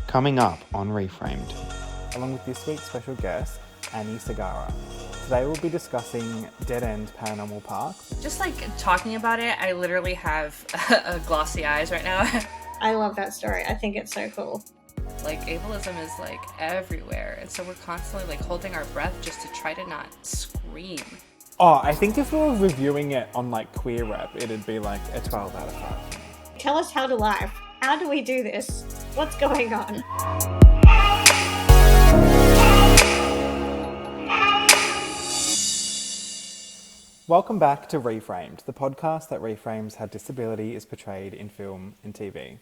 Coming up on ReFramed, along with this week's special guest, Annie Segarra. Today we'll be discussing Dead End Paranormal Park. Just like talking about it, I literally have glossy eyes right now. I love that story. I think it's so cool. Like ableism is like everywhere, and so we're constantly like holding our breath just to try to not scream. Oh, I think if we were reviewing it on like Queer Rep, it'd be like a 12 out of 5. Tell us how to live. How do we do this? What's going on? Welcome back to ReFramed, the podcast that reframes how disability is portrayed in film and TV.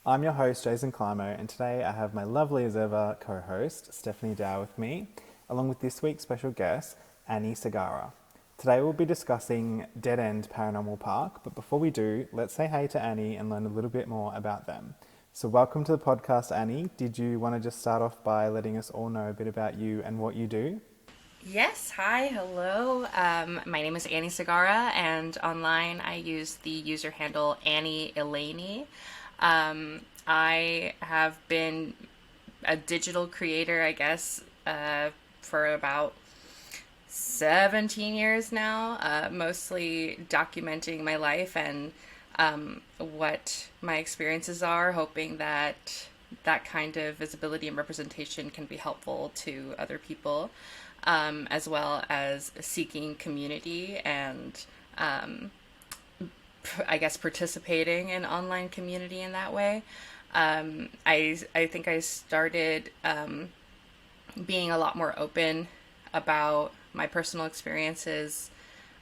I'm your host, Jason Climo, and today I have my lovely as ever co-host, Stephanie Dow, with me, along with this week's special guest, Annie Segarra. Today we'll be discussing Dead End Paranormal Park, but before we do, let's say hey to Annie and learn a little bit more about them. So welcome to the podcast, Annie. Did you want to just start off by letting us all know a bit about you and what you do? Yes, hi, hello. My name is Annie Segarra, and online I use the user handle Annie Eleni. I have been a digital creator, I guess, for about 17 years now, mostly documenting my life and what my experiences are, hoping that that kind of visibility and representation can be helpful to other people, as well as seeking community and I guess participating in online community in that way. I think I started being a lot more open about my personal experiences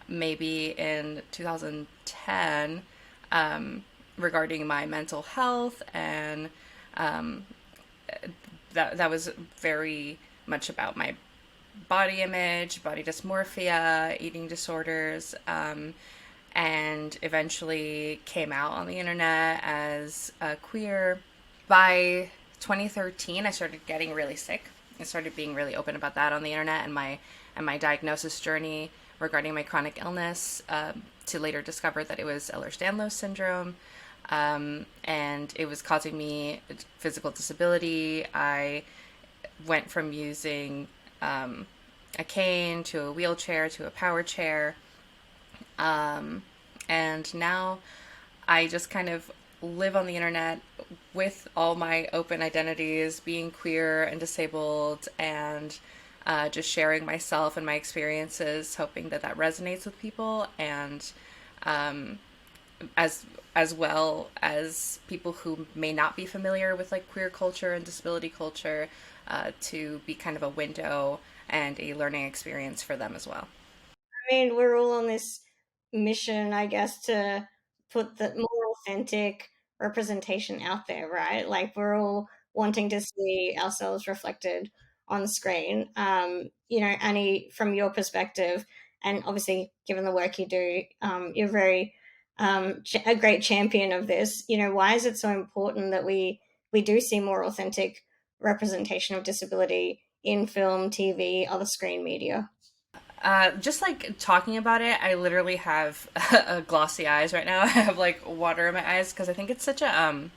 maybe in 2010 regarding my mental health, and that was very much about my body image, body dysmorphia, eating disorders, and eventually came out on the internet as queer. By 2013, I started getting really sick. I started being really open about that on the internet and my diagnosis journey regarding my chronic illness, to later discover that it was Ehlers-Danlos syndrome, and it was causing me physical disability. I went from using a cane to a wheelchair to a power chair, and now I just kind of live on the internet with all my open identities, being queer and disabled, and just sharing myself and my experiences, hoping that that resonates with people, and as well as people who may not be familiar with like queer culture and disability culture, to be kind of a window and a learning experience for them as well. I mean, we're all on this mission, I guess, to put the more authentic representation out there, right? Like we're all wanting to see ourselves reflected on screen. Annie, from your perspective, and obviously given the work you do, you're very a great champion of this. Why is it so important that we do see more authentic representation of disability in film, TV, other screen media? Just like talking about it, I literally have glossy eyes right now. I have like water in my eyes because I think it's such a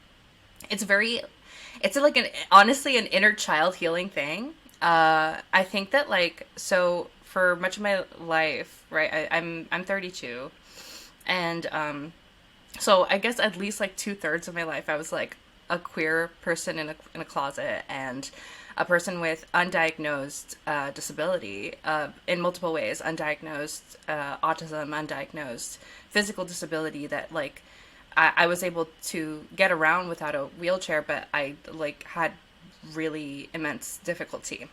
it's like honestly an inner child healing thing. I think that like, so for much of my life, right? I'm 32, and so I guess at least like 2/3 of my life I was like a queer person in a closet, and a person with undiagnosed disability, in multiple ways, undiagnosed autism, undiagnosed physical disability, that like I was able to get around without a wheelchair, but I like had really immense difficulty.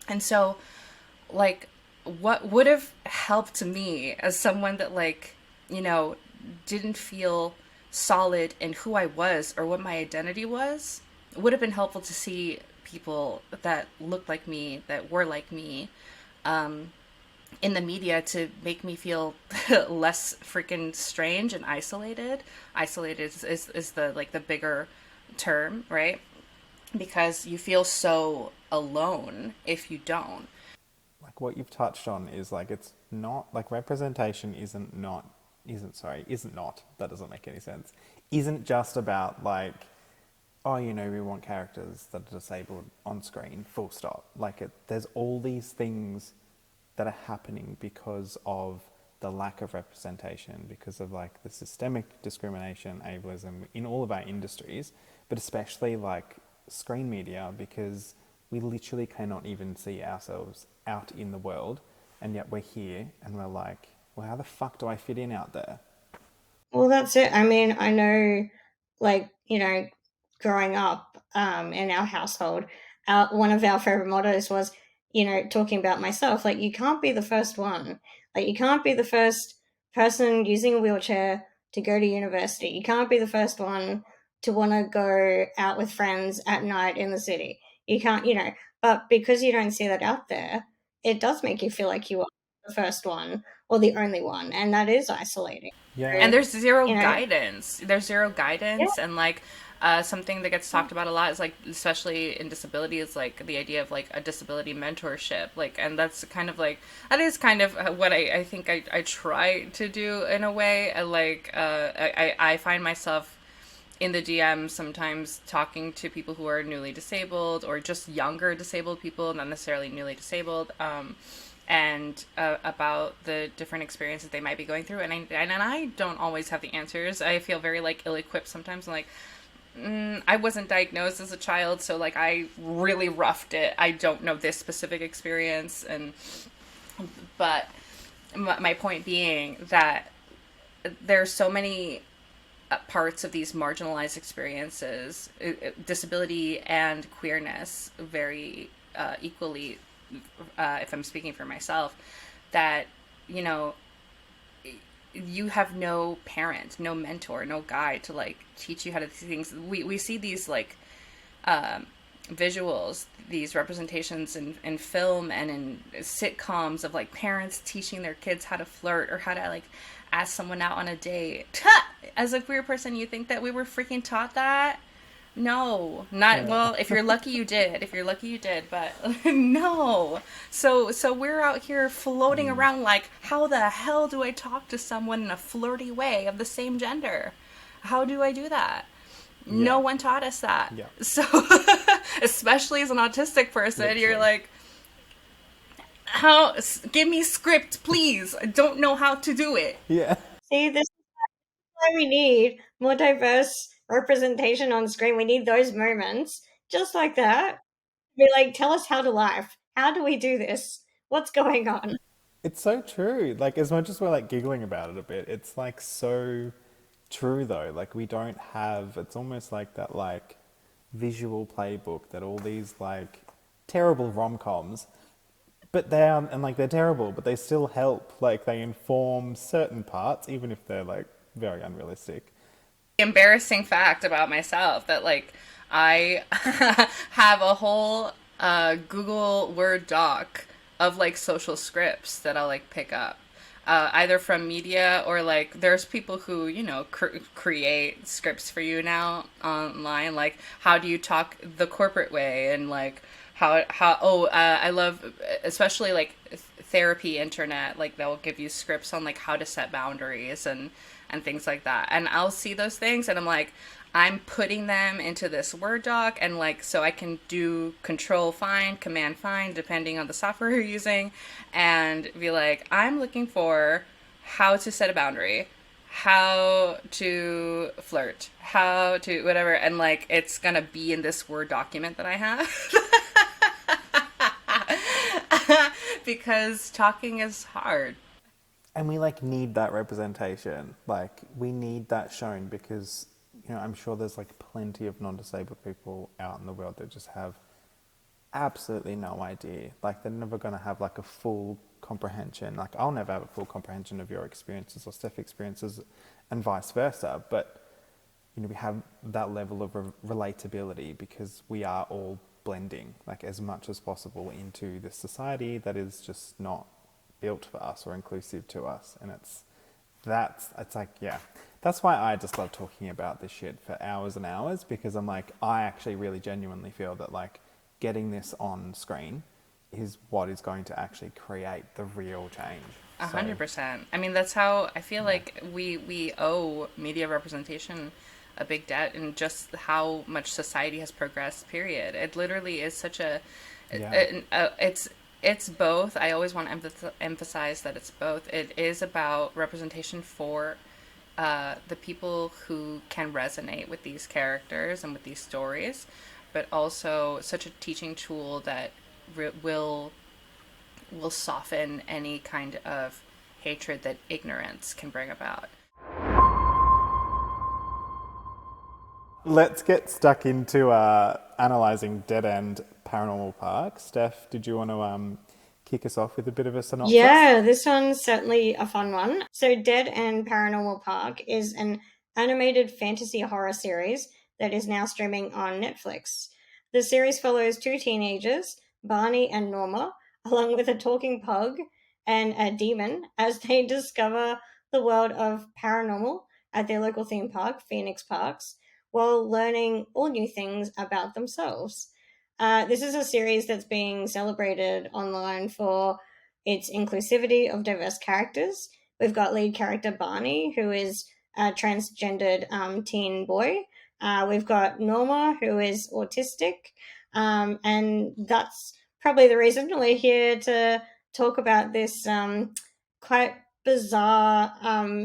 And so like what would have helped me as someone that like, didn't feel solid in who I was or what my identity was, would have been helpful to see people that looked like me, that were like me, in the media, to make me feel less freaking strange and isolated. Isolated is the like the bigger term, right? Because you feel so alone if you don't. Like what you've touched on is like, it's not like representation isn't not, that doesn't make any sense. Isn't just about like oh, we want characters that are disabled on screen, full stop. Like, there's all these things that are happening because of the lack of representation, because of like the systemic discrimination, ableism in all of our industries, but especially like screen media, because we literally cannot even see ourselves out in the world, and yet we're here and we're like, well, how the fuck do I fit in out there? Well, that's it. I mean, I know, like, growing up in our household, one of our favorite mottos was, talking about myself, like, you can't be the first one. Like, you can't be the first person using a wheelchair to go to university. You can't be the first one to want to go out with friends at night in the city. You can't, but because you don't see that out there, it does make you feel like you are the first one or the only one. And that is isolating. And Yeah. there's zero You know, guidance. There's zero yeah, guidance, and like something that gets talked about a lot is like, especially in disability, is like the idea of like a disability mentorship. Like, and that's kind of like, that is kind of what I think I try to do in a way. I find myself in the DM sometimes talking to people who are newly disabled or just younger disabled people, not necessarily newly disabled. And about the different experiences they might be going through, and I don't always have the answers. I feel very like ill-equipped sometimes. I'm like, I wasn't diagnosed as a child, so like I really roughed it. I don't know this specific experience, but my point being that there's so many parts of these marginalized experiences, disability and queerness, very equally, if I'm speaking for myself, that, you know, you have no parent, no mentor, no guide to like teach you how to do things. We see these like visuals, these representations in film and in sitcoms of like parents teaching their kids how to flirt or how to like ask someone out on a date. As a queer person, you think that we were freaking taught that? No, not Yeah. well. If you're lucky, you did. If you're lucky, you did. But no. So we're out here floating around like, how the hell do I talk to someone in a flirty way of the same gender? How do I do that? Yeah. No one taught us that. Yeah. So, especially as an autistic person, you're Literally. like, how? Give me script, please. I don't know how to do it. Yeah. see, this is why we need more diverse representation on screen. We need those moments, just like that. Be like, tell us how to life. How do we do this? What's going on? It's so true. Like, as much as we're like giggling about it a bit, it's like so true though. Like, we don't have, it's almost like that like visual playbook that all these like terrible rom-coms, but they are, and like they're terrible, but they still help. Like, they inform certain parts, even if they're like very unrealistic. Embarrassing fact about myself that like I have a whole Google Word doc of like social scripts that I'll like pick up. Either from media or like there's people who create scripts for you now online, like how do you talk the corporate way, and like I love especially like therapy internet, like they'll give you scripts on like how to set boundaries and things like that. And I'll see those things and I'm like, I'm putting them into this Word doc, and like so I can do control find, command find, depending on the software you're using, and be like, I'm looking for how to set a boundary, how to flirt, how to whatever, and like it's gonna be in this Word document that I have. Because talking is hard. And we like need that representation. Like, we need that shown because, I'm sure there's like plenty of non-disabled people out in the world that just have absolutely no idea. Like, they're never going to have like a full comprehension. Like, I'll never have a full comprehension of your experiences or Steph experiences and vice versa. But, we have that level of relatability because we are all blending like as much as possible into this society that is just not built for us or inclusive to us. And it's like, yeah, that's why I just love talking about this shit for hours and hours, because I'm like, I actually really genuinely feel that like getting this on screen is what is going to actually create the real change. 100%. I mean, that's how I feel like we owe media representation a big debt in just how much society has progressed. Period. It literally is such Yeah. it's both. I always want to emphasize that it's both. It is about representation for the people who can resonate with these characters and with these stories, but also such a teaching tool that will soften any kind of hatred that ignorance can bring about. Let's get stuck into analysing Dead End Paranormal Park. Steph, did you want to kick us off with a bit of a synopsis? Yeah, this one's certainly a fun one. So, Dead End Paranormal Park is an animated fantasy horror series that is now streaming on Netflix. The series follows two teenagers, Barney and Norma, along with a talking pug and a demon, as they discover the world of paranormal at their local theme park, Phoenix Parks, while learning all new things about themselves. This is a series that's being celebrated online for its inclusivity of diverse characters. We've got lead character Barney, who is a transgendered teen boy. We've got Norma, who is autistic. And that's probably the reason we're here to talk about this quite bizarre,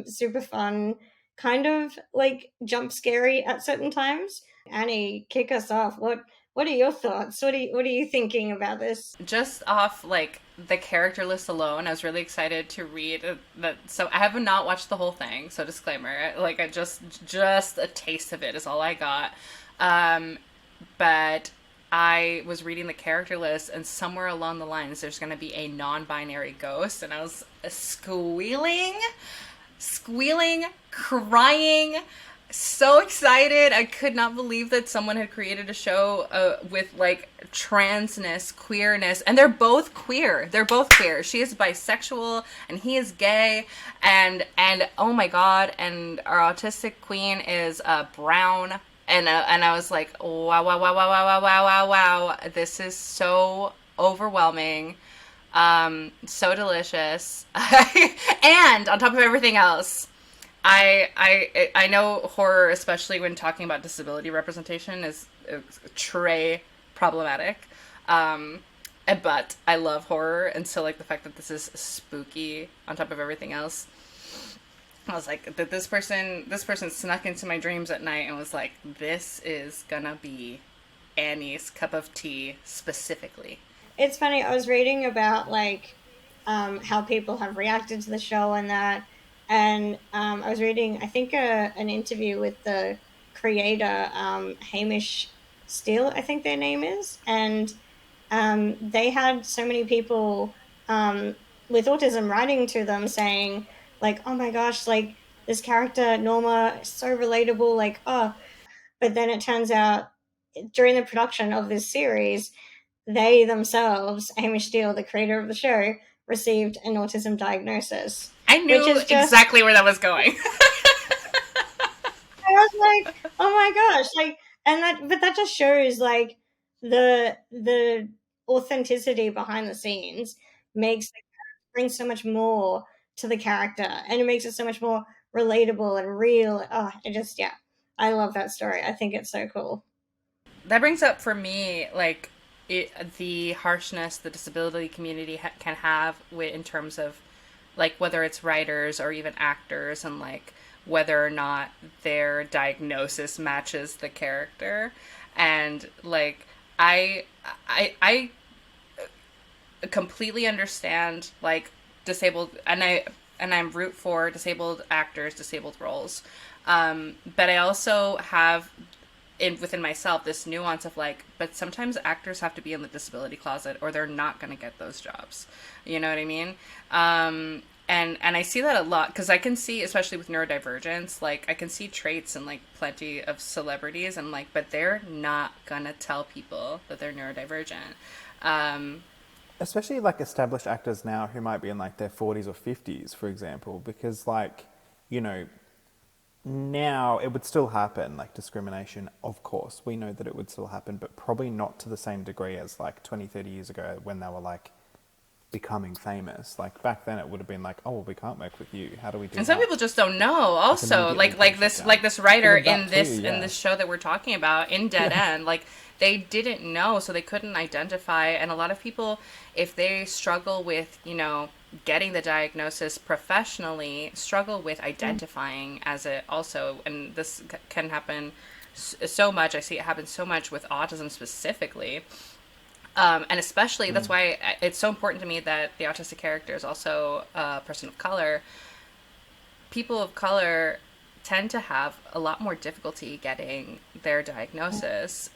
super fun, kind of like jump scary at certain times. Annie, kick us off. What are your thoughts? What are you thinking about this? Just off like the character list alone, I was really excited to read that. So I have not watched the whole thing. So disclaimer, like I just a taste of it is all I got. But I was reading the character list, and somewhere along the lines, there's going to be a non-binary ghost, and I was squealing, crying, so excited. I could not believe that someone had created a show with like transness, queerness, and they're both queer. They're both queer. She is bisexual and he is gay, and oh my god, and our autistic queen is brown. And I was like, wow, wow, wow, wow, wow, wow, wow, wow, wow. This is so overwhelming. So delicious. And on top of everything else, I know horror, especially when talking about disability representation, is très problematic. But I love horror, and so like the fact that this is spooky on top of everything else, I was like, that this person snuck into my dreams at night and was like, this is gonna be Annie's cup of tea specifically. It's funny. I was reading about like how people have reacted to the show and that, and I was reading I think an interview with the creator Hamish Steele, I think their name is, and they had so many people with autism writing to them saying like, oh my gosh, like this character Norma is so relatable, like oh, but then it turns out during the production of this series they themselves, Hamish Steele, the creator of the show, received an autism diagnosis, I which knew is just, exactly where that was going. I was like, oh my gosh, like, and that, but that just shows like the authenticity behind the scenes makes brings so much more to the character, and it makes it so much more relatable and real. Oh, it just, yeah, I love that story. I think it's so cool. That brings up for me like the harshness the disability community can have in terms of like whether it's writers or even actors, and like whether or not their diagnosis matches the character. And like I completely understand like disabled, and I'm root for disabled actors, disabled roles. But I also have within myself this nuance of like, but sometimes actors have to be in the disability closet or they're not going to get those jobs. You know what I mean? And I see that a lot because I can see, especially with neurodivergence, like I can see traits in like plenty of celebrities, and like, but they're not gonna tell people that they're neurodivergent. Um, Especially like established actors now who might be in like their 40s or 50s, for example, because like, you know, now it would still happen, like discrimination, of course. We know that it would still happen, but probably not to the same degree as like 20, 30 years ago when they were like becoming famous. Like back then, it would have been like, oh, well, we can't work with you. How do we do And that? some people just don't know. Also, immediately like this writer Well, that in this too, yeah. in this show that we're talking about in Dead End, like they didn't know, so they couldn't identify. And a lot of people, if they struggle with, getting the diagnosis professionally, struggle with identifying as it also. And this can happen so much. I see it happen so much with autism specifically. And especially, that's why it's so important to me that the autistic character is also a person of color. People of color tend to have a lot more difficulty getting their diagnosis,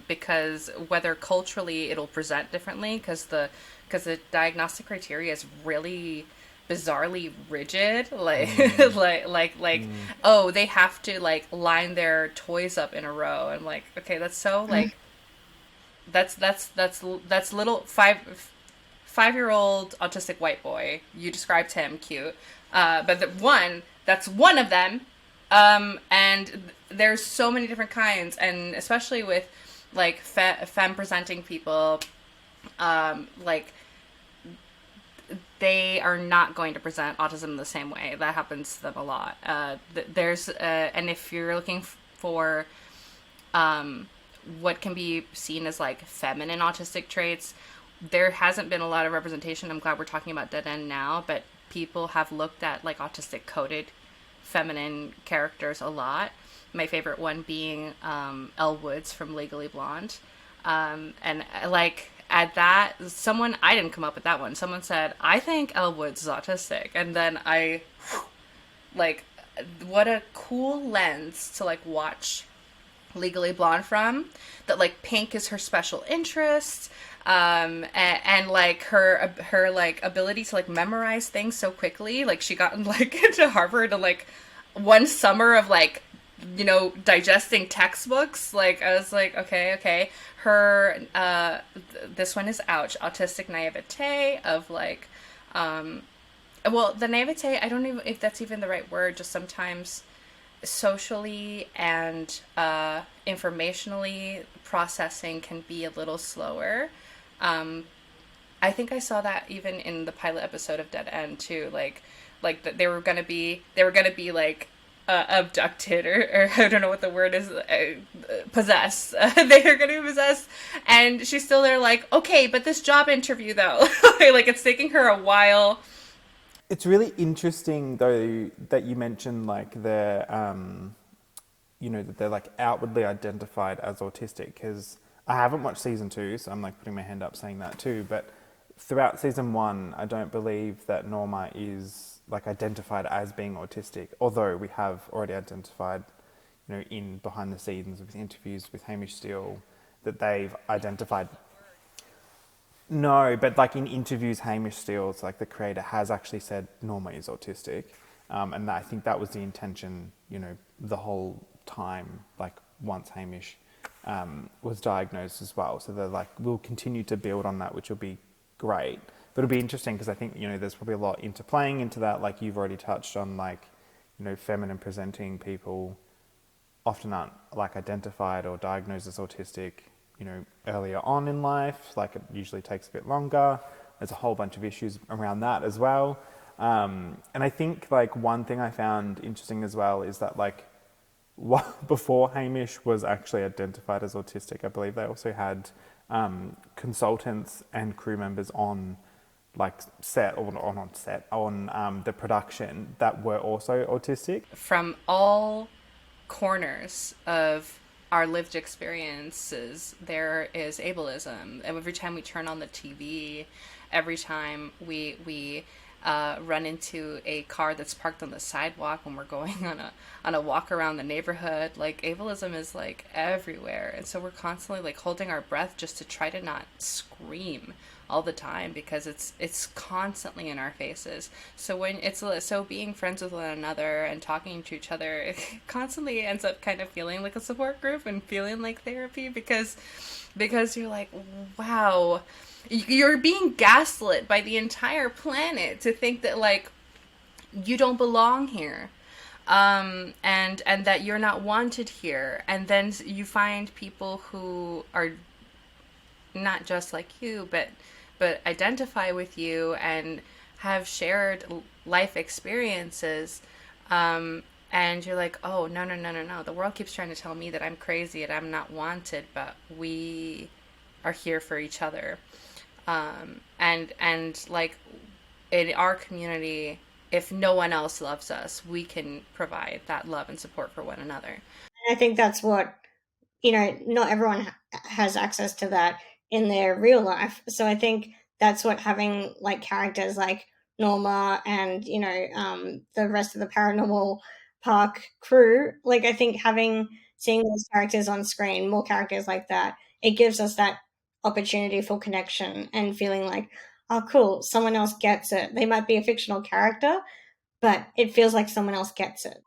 because whether culturally it'll present differently, because the diagnostic criteria is really bizarrely rigid, oh, they have to like line their toys up in a row. I'm like, okay, that's so like that's little 5-year-old autistic white boy. You described him cute, but that's one of them. And there's so many different kinds, and especially with like femme presenting people, like they are not going to present autism the same way. That happens to them a lot. And if you're looking for what can be seen as like feminine autistic traits, there hasn't been a lot of representation. I'm glad we're talking about Dead End now, but people have looked at like autistic coded feminine characters a lot. My favorite one being Elle Woods from Legally Blonde. And like at that, I didn't come up with that one. Someone said, I think Elle Woods is autistic. And then like, what a cool lens to like watch Legally Blonde from, that like pink is her special interest, and like her like ability to like memorize things so quickly. Like she got like into Harvard in like one summer of like digesting textbooks. Like I was like, okay, her this one is autistic naivete of like well, the naivete, I don't know if that's even the right word, just sometimes socially and informationally processing can be a little slower. I think I saw that even in the pilot episode of Dead End too. Like they were gonna be like abducted or I don't know what the word is, possessed. They are gonna be possessed, and she's still there like, okay, but this job interview though, like it's taking her a while. It's really interesting though that you mentioned like they're, that they're like outwardly identified as autistic, because I haven't watched season 2, so I'm like putting my hand up saying that too. But throughout season 1, I don't believe that Norma is like identified as being autistic, although we have already identified, in behind the scenes with interviews with Hamish Steele, that they've identified. No, but like in interviews, Hamish Steele's like the creator has actually said Norma is autistic, and I think that was the intention, the whole time. Like once Hamish was diagnosed as well, so they're like, we'll continue to build on that, which will be great. But it'll be interesting because I think there's probably a lot interplaying into that. Like you've already touched on, like feminine presenting people often aren't like identified or diagnosed as autistic earlier on in life. Like it usually takes a bit longer. There's a whole bunch of issues around that as well. And I think like one thing I found interesting as well is that like before Hamish was actually identified as autistic, I believe they also had consultants and crew members on like set or on set on the production that were also autistic. From all corners of our lived experiences, there is ableism. Every time we turn on the TV, every time we run into a car that's parked on the sidewalk when we're going on a walk around the neighborhood, like ableism is like everywhere, and so we're constantly like holding our breath just to try to not scream all the time, because it's constantly in our faces. So when so being friends with one another and talking to each other, it constantly ends up kind of feeling like a support group and feeling like therapy, because you're like, wow, you're being gaslit by the entire planet to think that like you don't belong here, and that you're not wanted here, and then you find people who are not just like you, but but identify with you and have shared life experiences. And you're like, oh, no, no, no, no, no. The world keeps trying to tell me that I'm crazy and I'm not wanted, but we are here for each other. And like in our community, if no one else loves us, we can provide that love and support for one another. And I think that's what, not everyone has access to that in their real life. So I think that's what having like characters like Norma and, the rest of the Paranormal Park crew, like I think seeing those characters on screen, more characters like that, it gives us that opportunity for connection and feeling like, oh, cool, someone else gets it. They might be a fictional character, but it feels like someone else gets it.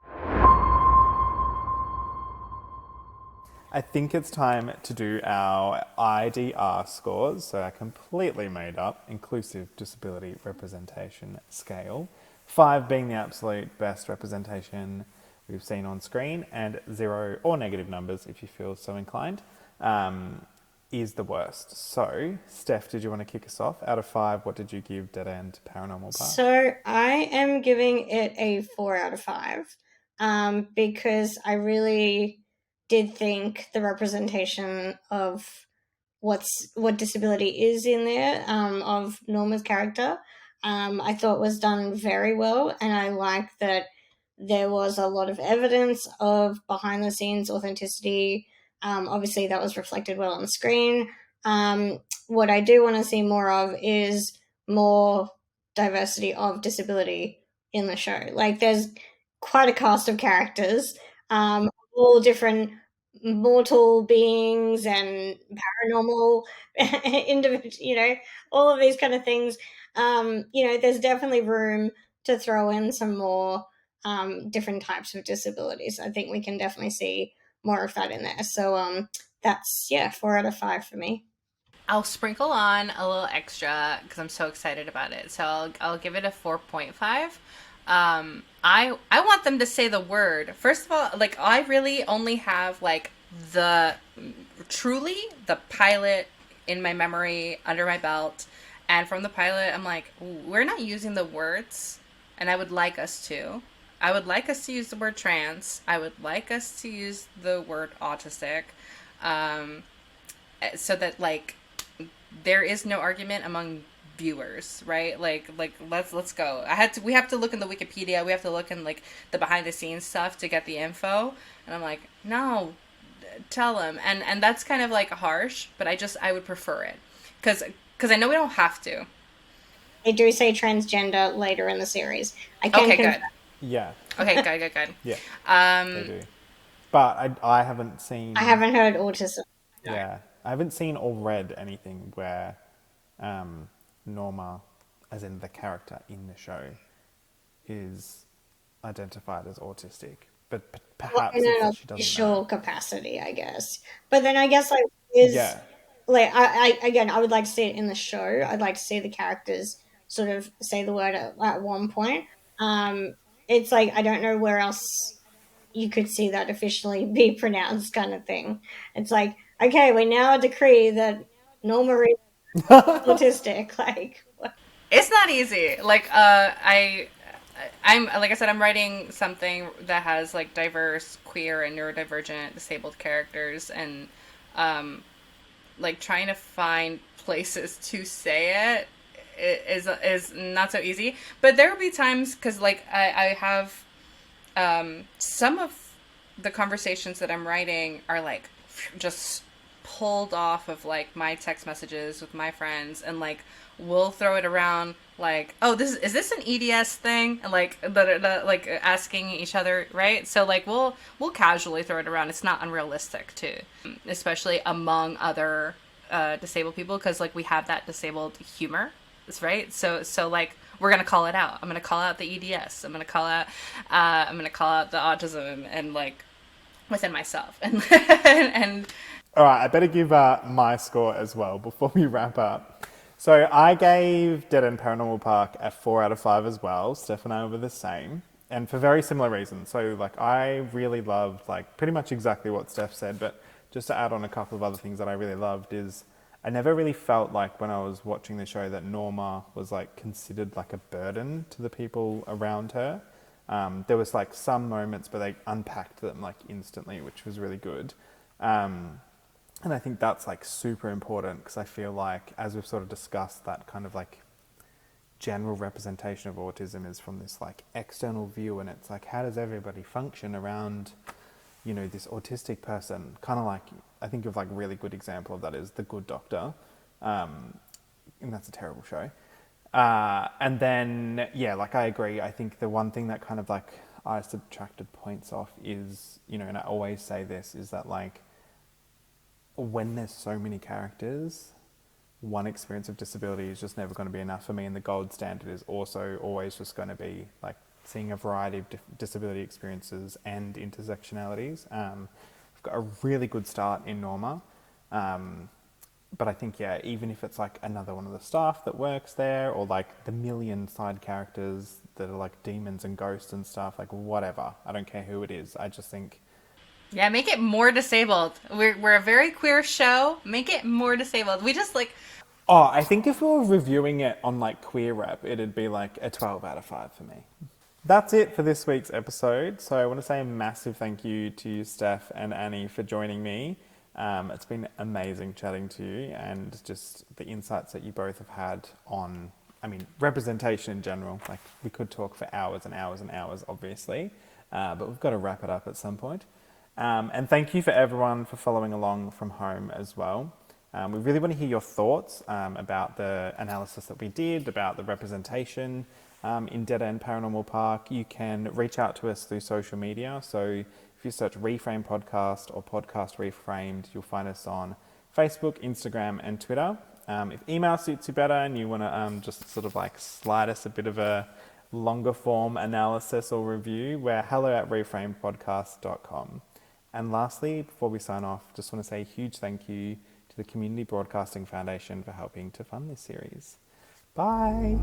I think it's time to do our IDR scores, so our completely made up inclusive disability representation scale. 5 being the absolute best representation we've seen on screen, and 0 or negative numbers, if you feel so inclined, is the worst. So, Steph, did you want to kick us off? Out of 5, what did you give Dead End Paranormal Park? So I am giving it a 4 out of 5, because I really did think the representation of what disability is in there, of Norma's character, I thought was done very well, and I like that there was a lot of evidence of behind the scenes authenticity. Obviously, that was reflected well on screen. What I do want to see more of is more diversity of disability in the show. Like, there's quite a cast of characters, all different mortal beings and paranormal individuals, all of these kind of things. There's definitely room to throw in some more different types of disabilities. I think we can definitely see more of that in there. So that's, yeah, 4 out of 5 for me. I'll sprinkle on a little extra because I'm so excited about it. So I'll give it a 4.5. I want them to say the word. First of all, like I really only have like the truly the pilot in my memory under my belt, and from the pilot I'm like, we're not using the words, and I would like us to. I would like us to use the word trans. I would like us to use the word autistic, um, so that like there is no argument among viewers, right? Like let's go. We have to look in the Wikipedia, we have to look in like the behind the scenes stuff to get the info, and I'm like, no, tell them. And that's kind of like harsh, but I would prefer it because I know we don't have to. They do say transgender later in the series. I can Okay, confirm. good. Yeah. Okay, good. Yeah, they Um, do. But I haven't seen... I haven't heard autism. No. Yeah, I haven't seen or read anything where Norma, as in the character in the show, is identified as autistic. But perhaps In it's an that she doesn't official know. capacity, I guess. But then I guess like is Yeah. like I again I would like to see it in the show. I'd like to see the characters sort of say the word at one point. Um, it's like I don't know where else you could see that officially be pronounced, kind of thing. It's like, okay, we now decree that Norma is autistic. Like, what? it's not easy. Like I'm like I said, I'm writing something that has like diverse, queer, and neurodivergent disabled characters, and like trying to find places to say it is not so easy. But there will be times because like I have some of the conversations that I'm writing are like just pulled off of like my text messages with my friends, and like we'll throw it around like, oh, this is this an EDS thing, and like like asking each other, right? So like we'll casually throw it around. It's not unrealistic too, especially among other disabled people, because like we have that disabled humor, right? So like we're gonna call it out. I'm gonna call out the EDS. I'm gonna call out the autism, and like within myself, and All right, I better give my score as well before we wrap up. So I gave Dead End Paranormal Park a 4 out of 5 as well. Steph and I were the same, and for very similar reasons. So like I really loved like pretty much exactly what Steph said, but just to add on a couple of other things that I really loved is I never really felt like when I was watching the show that Norma was like considered like a burden to the people around her. There was like some moments, but they unpacked them like instantly, which was really good. And I think that's like super important because I feel like, as we've sort of discussed, that kind of like general representation of autism is from this like external view, and it's like, how does everybody function around, you know, this autistic person? Kind of like, I think of like a really good example of that is The Good Doctor, and that's a terrible show. And then, yeah, like I agree. I think the one thing that kind of like I subtracted points off is, you know, and I always say this, is that like when there's so many characters, one experience of disability is just never going to be enough for me. And the gold standard is also always just going to be like seeing a variety of disability experiences and intersectionalities. I've got a really good start in Norma. But I think, yeah, even if it's like another one of the staff that works there, or like the million side characters that are like demons and ghosts and stuff, like whatever, I don't care who it is. I just think, Yeah, make it more disabled. We're a very queer show. Make it more disabled. We just like, oh, I think if we were reviewing it on like Queer Rep, it'd be like a 12 out of 5 for me. That's it for this week's episode. So I want to say a massive thank you to Steph and Annie for joining me. It's been amazing chatting to you, and just the insights that you both have had on, I mean, representation in general. Like, we could talk for hours and hours and hours, obviously, but we've got to wrap it up at some point. And thank you for everyone for following along from home as well. We really want to hear your thoughts about the analysis that we did, about the representation in Dead End Paranormal Park. You can reach out to us through social media. So if you search ReFramed Podcast or Podcast ReFramed, you'll find us on Facebook, Instagram, and Twitter. If email suits you better and you want to just sort of like slide us a bit of a longer form analysis or review, we're hello@reframedpodcast.com. And lastly, before we sign off, just want to say a huge thank you to the Community Broadcasting Foundation for helping to fund this series. Bye!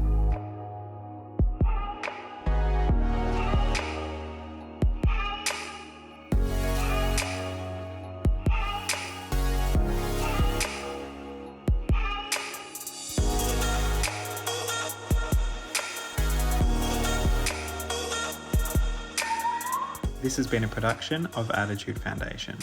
This has been a production of Attitude Foundation.